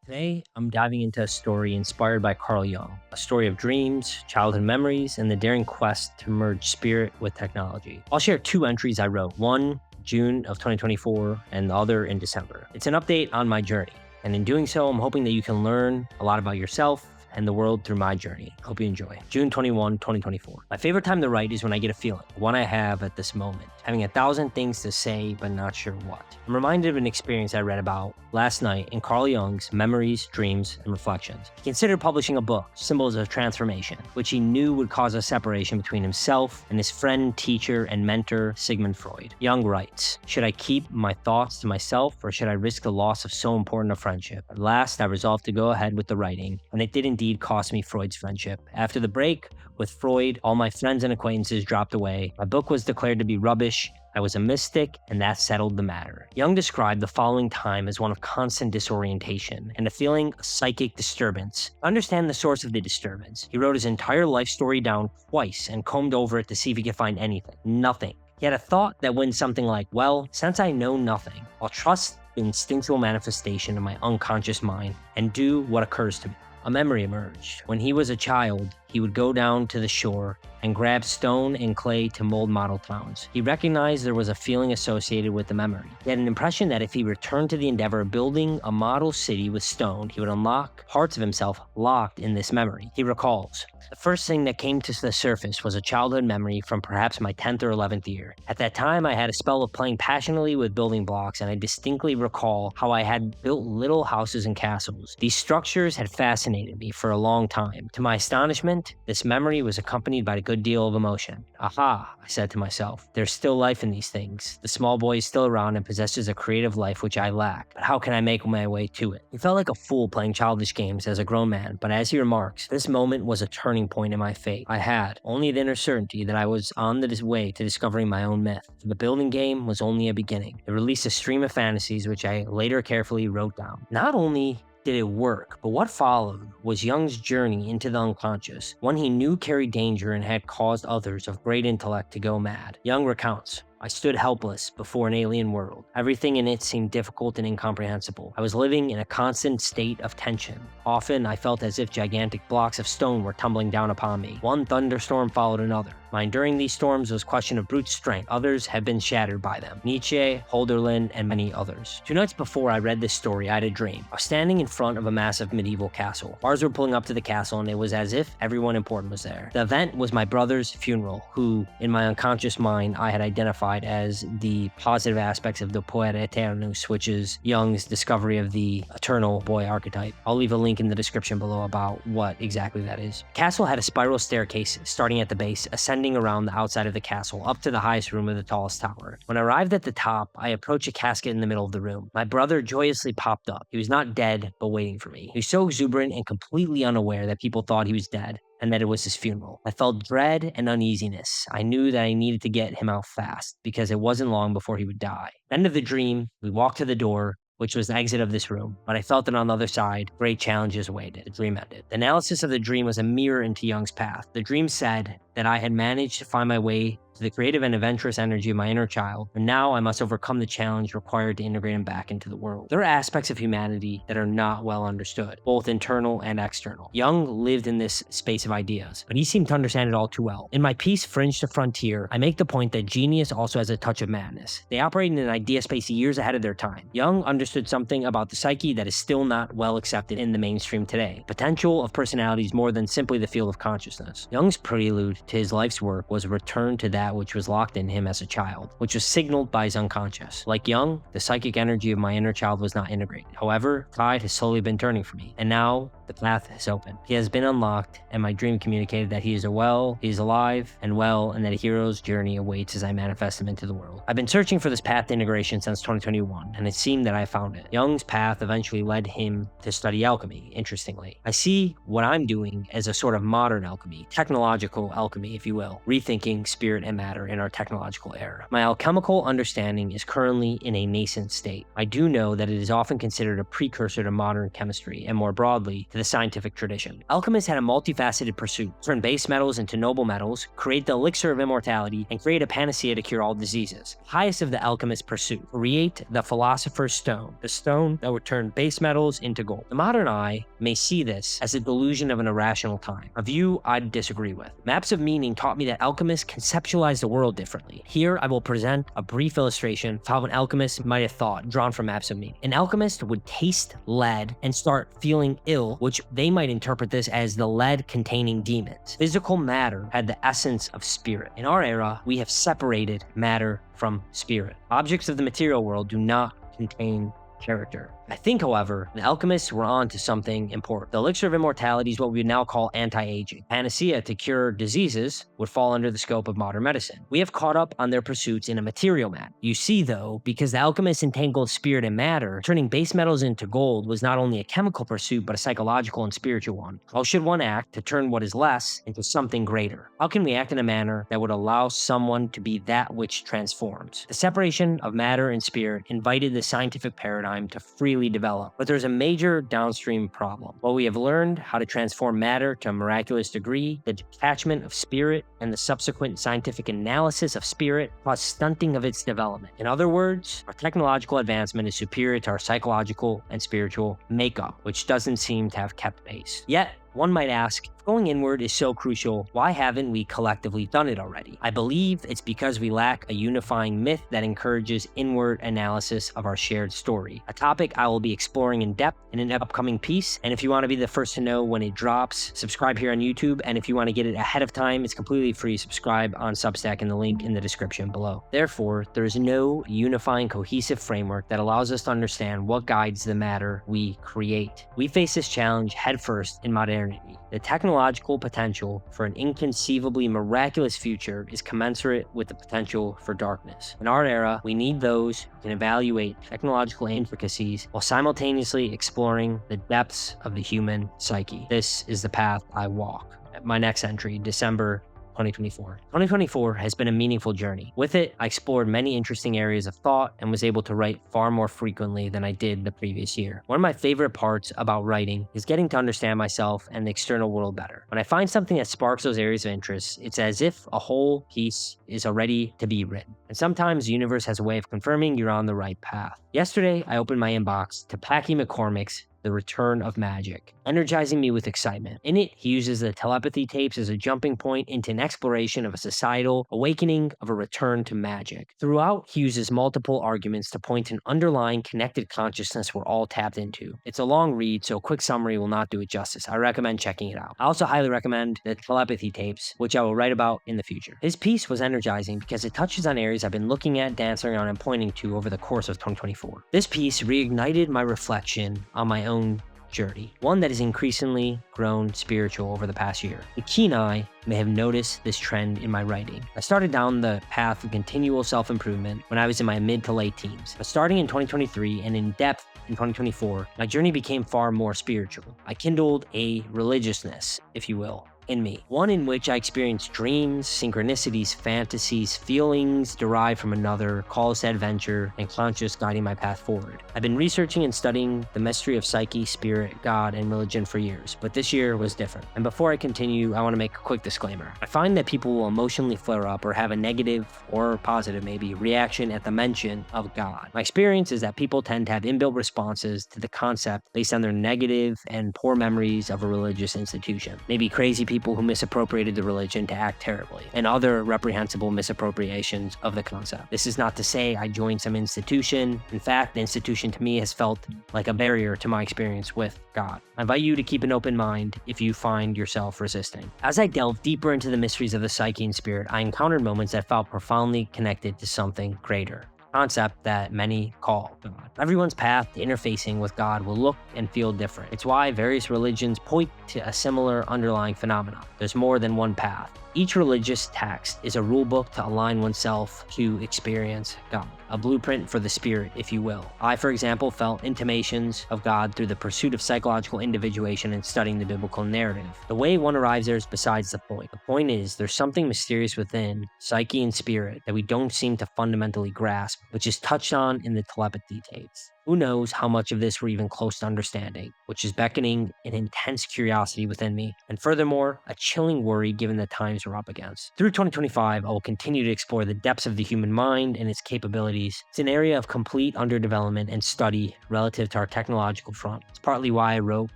Today, I'm diving into a story inspired by Carl Jung, a story of dreams, childhood memories, and the daring quest to merge spirit with technology. I'll share two entries I wrote, one June of 2024 and the other in December. It's an update on my journey, and in doing so, I'm hoping that you can learn a lot about yourself and the world through my journey. Hope you enjoy. June 21, 2024. My favorite time to write is when I get a feeling, one I have at this moment, having 1,000 things to say but not sure what. I'm reminded of an experience I read about last night in Carl Jung's Memories, Dreams, and Reflections. He considered publishing a book, Symbols of Transformation, which he knew would cause a separation between himself and his friend, teacher, and mentor, Sigmund Freud. Jung writes, "Should I keep my thoughts to myself, or should I risk the loss of so important a friendship?" At last, I resolved to go ahead with the writing, and it did indeed cost me Freud's friendship. After the break with Freud, all my friends and acquaintances dropped away. My book was declared to be rubbish. I was a mystic, and that settled the matter. Jung described the following time as one of constant disorientation and a feeling of psychic disturbance. To understand the source of the disturbance, he wrote his entire life story down twice and combed over it to see if he could find anything. Nothing. He had a thought that went something like, well, since I know nothing, I'll trust the instinctual manifestation of my unconscious mind and do what occurs to me. A memory emerged. When he was a child, he would go down to the shore and grab stone and clay to mold model towns. He recognized there was a feeling associated with the memory. He had an impression that if he returned to the endeavor of building a model city with stone, he would unlock parts of himself locked in this memory. He recalls, "The first thing that came to the surface was a childhood memory from perhaps my 10th or 11th year. At that time, I had a spell of playing passionately with building blocks, and I distinctly recall how I had built little houses and castles. These structures had fascinated me for a long time. To my astonishment, this memory was accompanied by a good deal of emotion. Aha, I said to myself, there's still life in these things. The small boy is still around and possesses a creative life which I lack. But how can I make my way to it?" He felt like a fool playing childish games as a grown man, but as he remarks, this moment was a turning point in my fate. I had only the inner certainty that I was on the way to discovering my own myth. The building game was only a beginning. It released a stream of fantasies which I later carefully wrote down. Not only did it work, but what followed was Jung's journey into the unconscious, one he knew carried danger and had caused others of great intellect to go mad. Jung recounts, "I stood helpless before an alien world. Everything in it seemed difficult and incomprehensible. I was living in a constant state of tension. Often I felt as if gigantic blocks of stone were tumbling down upon me. One thunderstorm followed another. My enduring these storms was a question of brute strength. Others had been shattered by them. Nietzsche, Holderlin, and many others." 2 nights before I read this story, I had a dream. I was standing in front of a massive medieval castle. Cars were pulling up to the castle, and it was as if everyone important was there. The event was my brother's funeral, who, in my unconscious mind, I had identified as the positive aspects of the poeta eternus, which is Jung's discovery of the eternal boy archetype. I'll leave a link in the description below about what exactly that is. The castle had a spiral staircase starting at the base, ascending around the outside of the castle up to the highest room of the tallest tower. When I arrived at the top, I approached a casket in the middle of the room. My brother joyously popped up. He was not dead, but waiting for me. He was so exuberant and completely unaware that people thought he was dead and that it was his funeral. I felt dread and uneasiness. I knew that I needed to get him out fast because it wasn't long before he would die. At the end of the dream, we walked to the door, which was the exit of this room, but I felt that on the other side, great challenges awaited. The dream ended. The analysis of the dream was a mirror into Jung's path. The dream said that I had managed to find my way to the creative and adventurous energy of my inner child, but now I must overcome the challenge required to integrate him back into the world. There are aspects of humanity that are not well understood, both internal and external. Jung lived in this space of ideas, but he seemed to understand it all too well. In my piece, Fringe to Frontier, I make the point that genius also has a touch of madness. They operate in an idea space years ahead of their time. Jung understood something about the psyche that is still not well accepted in the mainstream today. Potential of personality is more than simply the field of consciousness. Jung's prelude to his life's work was a return to that which was locked in him as a child, which was signaled by his unconscious. Like Jung, the psychic energy of my inner child was not integrated. However, the tide has slowly been turning for me, and now the path has opened. He has been unlocked, and my dream communicated that he is alive and well, and that a hero's journey awaits as I manifest him into the world. I've been searching for this path to integration since 2021, and it seemed that I found it. Jung's path eventually led him to study alchemy, interestingly. I see what I'm doing as a sort of modern alchemy, technological alchemy, if you will, rethinking spirit and matter in our technological era. My alchemical understanding is currently in a nascent state. I do know that it is often considered a precursor to modern chemistry, and more broadly, to to the scientific tradition. Alchemists had a multifaceted pursuit: turn base metals into noble metals, create the elixir of immortality, and create a panacea to cure all diseases. The highest of the alchemist's pursuit: create the philosopher's stone, the stone that would turn base metals into gold. The modern eye may see this as a delusion of an irrational time, a view I'd disagree with. Maps of meaning taught me that alchemists conceptualize the world differently. Here, I will present a brief illustration of how an alchemist might have thought, drawn from maps of meaning. An alchemist would taste lead and start feeling ill, which they might interpret this as the lead containing demons. Physical matter had the essence of spirit. In our era, we have separated matter from spirit. Objects of the material world do not contain character. I think, however, the alchemists were on to something important. The elixir of immortality is what we would now call anti-aging. Panacea to cure diseases would fall under the scope of modern medicine. We have caught up on their pursuits in a material map. You see, though, because the alchemists entangled spirit and matter, turning base metals into gold was not only a chemical pursuit, but a psychological and spiritual one. How should one act to turn what is less into something greater? How can we act in a manner that would allow someone to be that which transforms? The separation of matter and spirit invited the scientific paradigm to freely develop. But there's a major downstream problem. While we have learned how to transform matter to a miraculous degree, the detachment of spirit and the subsequent scientific analysis of spirit caused stunting of its development. In other words, our technological advancement is superior to our psychological and spiritual makeup, which doesn't seem to have kept pace. Yet, one might ask, if going inward is so crucial, why haven't we collectively done it already? I believe it's because we lack a unifying myth that encourages inward analysis of our shared story, a topic I will be exploring in depth in an upcoming piece. And if you want to be the first to know when it drops, subscribe here on YouTube. And if you want to get it ahead of time, it's completely free. Subscribe on Substack in the link in the description below. Therefore, there is no unifying cohesive framework that allows us to understand what guides the matter we create. We face this challenge headfirst in modernity. The technological potential for an inconceivably miraculous future is commensurate with the potential for darkness. In our era, we need those who can evaluate technological intricacies while simultaneously exploring the depths of the human psyche. This is the path I walk. My next entry, December 2024. 2024 has been a meaningful journey. With it, I explored many interesting areas of thought and was able to write far more frequently than I did the previous year. One of my favorite parts about writing is getting to understand myself and the external world better. When I find something that sparks those areas of interest, it's as if a whole piece is already to be written. And sometimes the universe has a way of confirming you're on the right path. Yesterday, I opened my inbox to Packy McCormick's The Return of Magic, energizing me with excitement. In it, he uses the telepathy tapes as a jumping point into an exploration of a societal awakening of a return to magic. Throughout, he uses multiple arguments to point to an underlying connected consciousness we're all tapped into. It's a long read, so a quick summary will not do it justice. I recommend checking it out. I also highly recommend the telepathy tapes, which I will write about in the future. His piece was energizing because it touches on areas I've been looking at, dancing on, and pointing to over the course of 2024. This piece reignited my reflection on my own journey, one that has increasingly grown spiritual over the past year. The keen eye may have noticed this trend in my writing. I started down the path of continual self-improvement when I was in my mid to late teens, but starting in 2023 and in depth in 2024, my journey became far more spiritual. I kindled a religiousness, if you will, in me, one in which I experienced dreams, synchronicities, fantasies, feelings derived from another, calls to adventure, and conscious guiding my path forward. I've been researching and studying the mystery of Psyche, spirit, God, and religion for years, but this year was different. And before I continue, I want to make a quick disclaimer. I find that people will emotionally flare up or have a negative, or positive maybe, reaction at the mention of God. My experience is that people tend to have inbuilt responses to the concept based on their negative and poor memories of a religious institution. Maybe crazy people who misappropriated the religion to act terribly, and other reprehensible misappropriations of the concept. This is not to say I joined some institution. In fact, the institution to me has felt like a barrier to my experience with God. I invite you to keep an open mind if you find yourself resisting. As I delved deeper into the mysteries of the psyche and spirit, I encountered moments that felt profoundly connected to something greater. Concept that many call God. Everyone's path to interfacing with God will look and feel different. It's why various religions point to a similar underlying phenomenon. There's more than one path. Each religious text is a rulebook to align oneself to experience God, a blueprint for the spirit, if you will. I, for example, felt intimations of God through the pursuit of psychological individuation and studying the biblical narrative. The way one arrives there is besides the point. The point is, there's something mysterious within psyche and spirit that we don't seem to fundamentally grasp halves, which is touched on in the telepathy tapes. Who knows how much of this we're even close to understanding, which is beckoning an intense curiosity within me, and furthermore, a chilling worry given the times we're up against. Through 2025, I will continue to explore the depths of the human mind and its capabilities. It's an area of complete underdevelopment and study relative to our technological front. It's partly why I wrote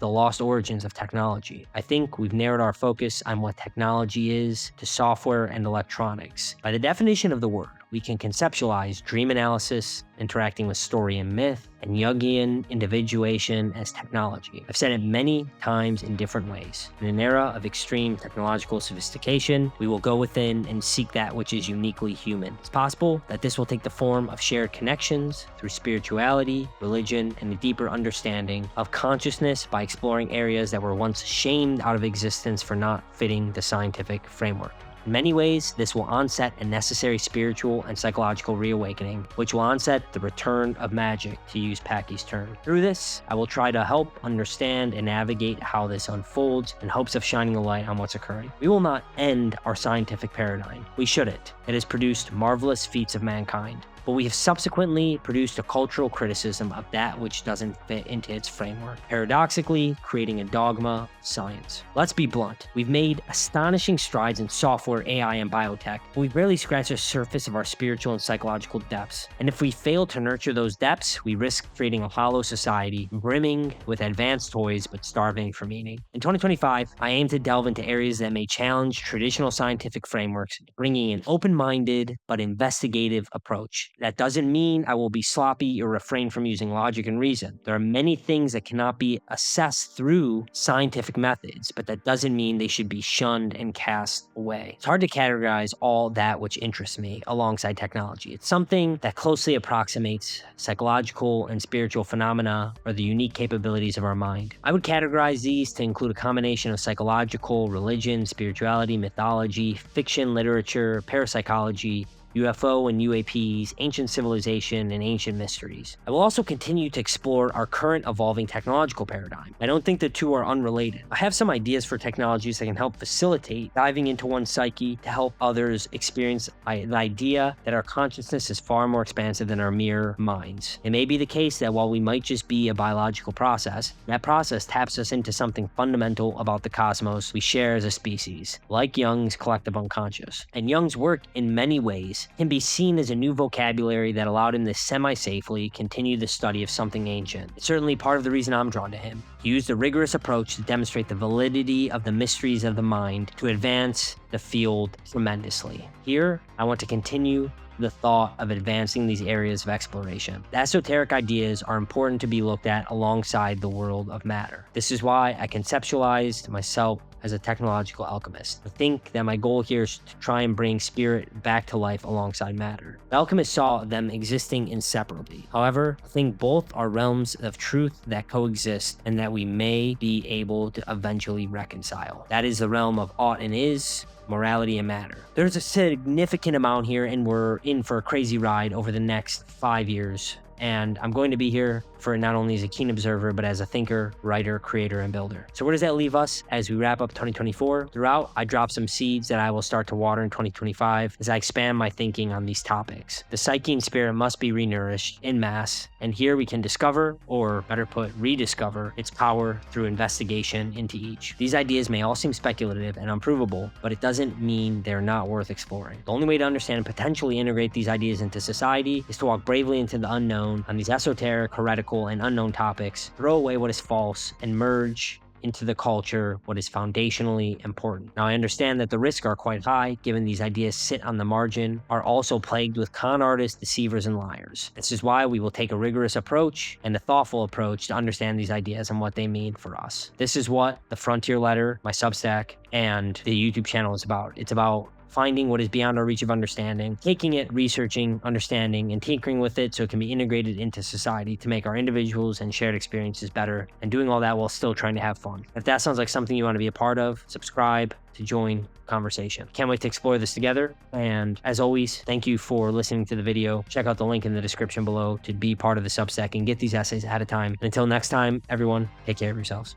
The Lost Origins of Technology. I think we've narrowed our focus on what technology is to software and electronics. By the definition of the word, we can conceptualize dream analysis, interacting with story and myth, and Jungian individuation as technology. I've said it many times in different ways. In an era of extreme technological sophistication, we will go within and seek that which is uniquely human. It's possible that this will take the form of shared connections through spirituality, religion, and a deeper understanding of consciousness by exploring areas that were once shamed out of existence for not fitting the scientific framework. In many ways, this will onset a necessary spiritual and psychological reawakening, which will onset the return of magic, to use Packy's term. Through this, I will try to help understand and navigate how this unfolds in hopes of shining a light on what's occurring. We will not end our scientific paradigm. We shouldn't. It has produced marvelous feats of mankind. But we have subsequently produced a cultural criticism of that which doesn't fit into its framework, paradoxically creating a dogma of science. Let's be blunt. We've made astonishing strides in software, AI, and biotech, but we've barely scratched the surface of our spiritual and psychological depths. And if we fail to nurture those depths, we risk creating a hollow society, brimming with advanced toys but starving for meaning. In 2025, I aim to delve into areas that may challenge traditional scientific frameworks, bringing an open-minded but investigative approach. That doesn't mean I will be sloppy or refrain from using logic and reason. There are many things that cannot be assessed through scientific methods, but that doesn't mean they should be shunned and cast away. It's hard to categorize all that which interests me alongside technology. It's something that closely approximates psychological and spiritual phenomena or the unique capabilities of our mind. I would categorize these to include a combination of psychological, religion, spirituality, mythology, fiction, literature, parapsychology, UFO and UAPs, ancient civilization, and ancient mysteries. I will also continue to explore our current evolving technological paradigm. I don't think the two are unrelated. I have some ideas for technologies that can help facilitate diving into one's psyche to help others experience the idea that our consciousness is far more expansive than our mere minds. It may be the case that while we might just be a biological process, that process taps us into something fundamental about the cosmos we share as a species, like Jung's collective unconscious. And Jung's work, in many ways, can be seen as a new vocabulary that allowed him to semi-safely continue the study of something ancient. It's certainly part of the reason I'm drawn to him. He used a rigorous approach to demonstrate the validity of the mysteries of the mind to advance the field tremendously. Here, I want to continue the thought of advancing these areas of exploration. The esoteric ideas are important to be looked at alongside the world of matter. This is why I conceptualized myself as a technological alchemist. I think that my goal here is to try and bring spirit back to life alongside matter. The alchemists saw them existing inseparably. However, I think both are realms of truth that coexist and that we may be able to eventually reconcile. That is the realm of ought and is, morality and matter. There's a significant amount here, and we're in for a crazy ride over the next 5 years. And I'm going to be here for not only as a keen observer, but as a thinker, writer, creator, and builder. So where does that leave us as we wrap up 2024? Throughout, I drop some seeds that I will start to water in 2025 as I expand my thinking on these topics. The psyche and spirit must be renourished en masse, and here we can discover, or better put, rediscover its power through investigation into each. These ideas may all seem speculative and unprovable, but it doesn't mean they're not worth exploring. The only way to understand and potentially integrate these ideas into society is to walk bravely into the unknown on these esoteric, heretical, and unknown topics, throw away what is false, and merge into the culture what is foundationally important. Now, I understand that the risks are quite high, given these ideas sit on the margin, are also plagued with con artists, deceivers, and liars. This is why we will take a rigorous approach and a thoughtful approach to understand these ideas and what they mean for us. This is what the Frontier Letter, my Substack, and the YouTube channel is about. It's about finding what is beyond our reach of understanding, taking it, researching, understanding, and tinkering with it so it can be integrated into society to make our individuals and shared experiences better, and doing all that while still trying to have fun. If that sounds like something you want to be a part of, subscribe to join conversation. Can't wait to explore this together. And as always, thank you for listening to the video. Check out the link in the description below to be part of the Substack and get these essays ahead of time. And until next time, everyone, take care of yourselves.